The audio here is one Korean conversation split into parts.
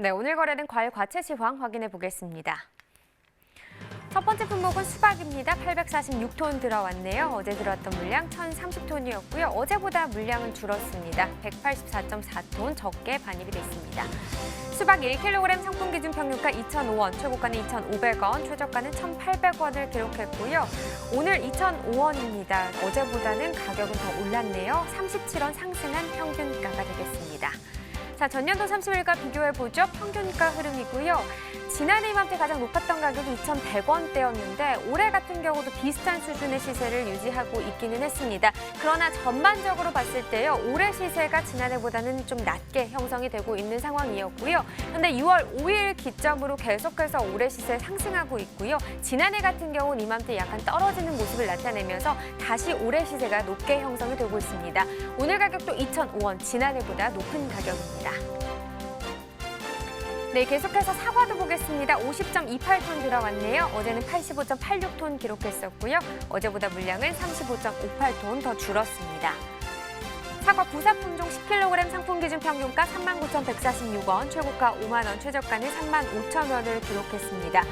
네, 오늘 거래된 과일 과채 시황 확인해 보겠습니다. 첫 번째 품목은 수박입니다. 846톤 들어왔네요. 어제 들어왔던 물량 1030톤이었고요. 어제보다 물량은 줄었습니다. 184.4톤 적게 반입이 됐습니다. 수박 1kg 상품 기준 평균가 2,005원, 최고가는 2,500원, 최저가는 1,800원을 기록했고요. 오늘 2,005원입니다. 어제보다는 가격은 더 올랐네요. 37원 상승한 평균가가 되겠습니다. 자, 전년도 30일과 비교해보죠. 평균가 흐름이고요. 지난해 이맘때 가장 높았던 가격이 2,100원대였는데 올해 같은 경우도 비슷한 수준의 시세를 유지하고 있기는 했습니다. 그러나 전반적으로 봤을 때요. 올해 시세가 지난해보다는 좀 낮게 형성이 되고 있는 상황이었고요. 그런데 6월 5일 기점으로 계속해서 올해 시세 상승하고 있고요. 지난해 같은 경우는 이맘때 약간 떨어지는 모습을 나타내면서 다시 올해 시세가 높게 형성이 되고 있습니다. 오늘 가격도 2,005원, 지난해보다 높은 가격입니다. 네, 계속해서 사과도 보겠습니다. 50.28톤 들어왔네요. 어제는 85.86톤 기록했었고요. 어제보다 물량은 35.58톤 더 줄었습니다. 사과 부사 품종 10kg 상품 기준 평균가 39,146원, 최고가 5만 원, 최저가는 35,000원을 기록했습니다.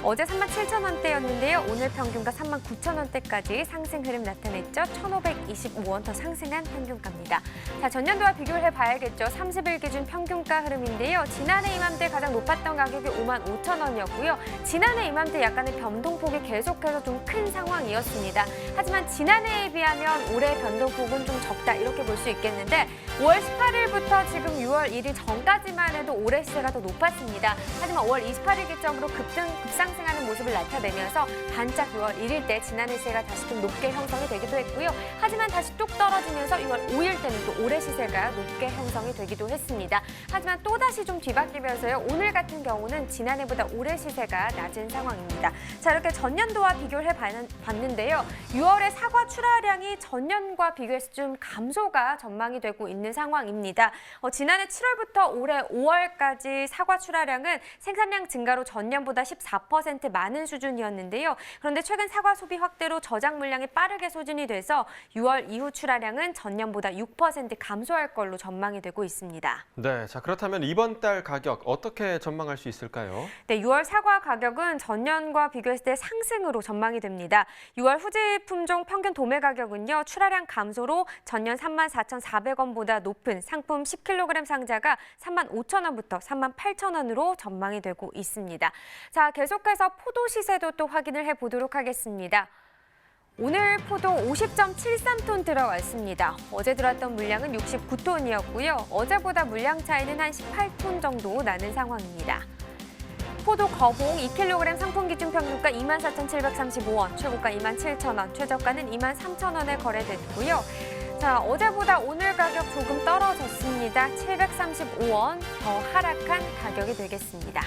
어제 37,000원대였는데요. 오늘 평균가 39,000원대까지 상승 흐름 나타냈죠. 1,525원 더 상승한 평균가입니다. 자, 전년도와 비교를 해봐야겠죠. 30일 기준 평균가 흐름인데요. 지난해 이맘때 가장 높았던 가격이 55,000원이었고요. 지난해 이맘때 약간의 변동폭이 계속해서 좀 큰 상황이었습니다. 하지만 지난해에 비하면 올해 변동폭은 좀 적다 이렇게 볼 수 있겠는데 5월 18일부터 지금 6월 1일 전까지만 해도 올해 시세가 더 높았습니다. 하지만 5월 28일 기점으로 급상승하는 모습을 나타내면서 반짝 6월 1일 때 지난해 시세가 다시 좀 높게 형성이 되기도 했고요. 하지만 다시 뚝 떨어지면서 6월 5일 때는 또 올해 시세가 높게 형성이 되기도 했습니다. 하지만 또다시 좀 뒤바뀌면서요. 오늘 같은 경우는 지난해보다 올해 시세가 낮은 상황입니다. 자, 이렇게 전년도와 비교를 해봤는데요. 6월에 사과 출하량이 전년과 비교해서 좀 감소가 전망이 되고 있는 상황입니다. 지난해 7월부터 올해 5월까지 사과 출하량은 생산량 증가로 전년보다 14% 많은 수준이었는데요. 그런데 최근 사과 소비 확대로 저장 물량이 빠르게 소진이 돼서 6월 이후 출하량은 전년보다 6% 감소할 걸로 전망이 되고 있습니다. 네, 자 그렇다면 이번 달 가격 어떻게 전망할 수 있을까요? 네, 6월 사과 가격은 전년과 비교했을 때 상승으로 전망이 됩니다. 6월 후지 품종 평균 도매 가격은요. 출하량 감소로 전년 34,400원보다 높은 상품 10kg 상자가 35,000원부터 38,000원으로 전망이 되고 있습니다. 자, 계속해서 포도 시세도 또 확인을 해보도록 하겠습니다. 오늘 포도 50.73톤 들어왔습니다. 어제 들어왔던 물량은 69톤이었고요. 어제보다 물량 차이는 한 18톤 정도 나는 상황입니다. 포도 거봉 2kg 상품 기준 평균가 24,735원, 최고가 27,000원, 최저가는 23,000원에 거래됐고요. 자, 어제보다 오늘 가격 조금 떨어졌습니다. 735원 더 하락한 가격이 되겠습니다.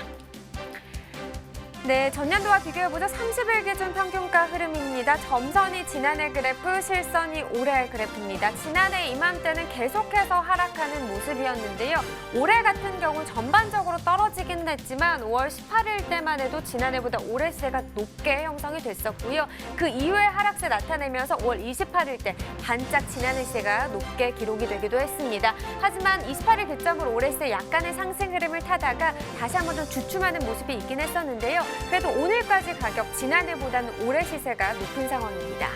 네, 전년도와 비교해보죠. 30일 기준 평균가 흐름입니다. 점선이 지난해 그래프, 실선이 올해 그래프입니다. 지난해 이맘때는 계속해서 하락하는 모습이었는데요. 올해 같은 경우 전반적으로 떨어지긴 했지만 5월 18일 때만 해도 지난해보다 올해 시세가 높게 형성이 됐었고요. 그 이후에 하락세 나타내면서 5월 28일 때 반짝 지난해 시세가 높게 기록이 되기도 했습니다. 하지만 28일 기점으로 올해 시세 약간의 상승 흐름을 타다가 다시 한번 좀 주춤하는 모습이 있긴 했었는데요. 그래도 오늘까지 가격 지난해보다는 올해 시세가 높은 상황입니다.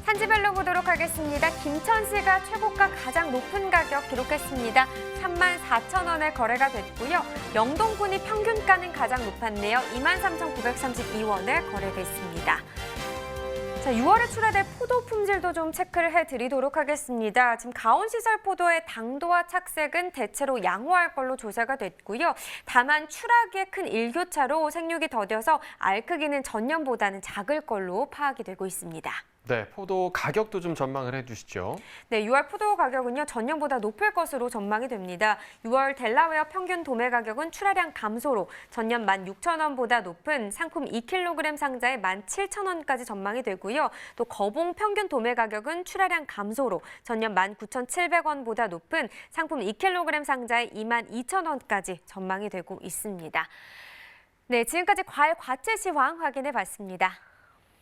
산지별로 보도록 하겠습니다. 김천시가 최고가 가장 높은 가격 기록했습니다. 34,000원에 거래가 됐고요. 영동군이 평균가는 가장 높았네요. 23,932원에 거래됐습니다. 자, 6월에 출하될 포도 품질도 좀 체크를 해드리도록 하겠습니다. 지금 가온시설 포도의 당도와 착색은 대체로 양호할 걸로 조사가 됐고요. 다만 출하기에 큰 일교차로 생육이 더뎌서 알 크기는 전년보다는 작을 걸로 파악이 되고 있습니다. 네, 포도 가격도 좀 전망을 해주시죠. 네, 6월 포도 가격은요 전년보다 높을 것으로 전망이 됩니다. 6월 델라웨어 평균 도매 가격은 출하량 감소로 전년 16,000원보다 높은 상품 2kg 상자에 17,000원까지 전망이 되고요. 또 거봉 평균 도매 가격은 출하량 감소로 전년 19,700원보다 높은 상품 2kg 상자에 22,000원까지 전망이 되고 있습니다. 네, 지금까지 과일 과채 시황 확인해 봤습니다.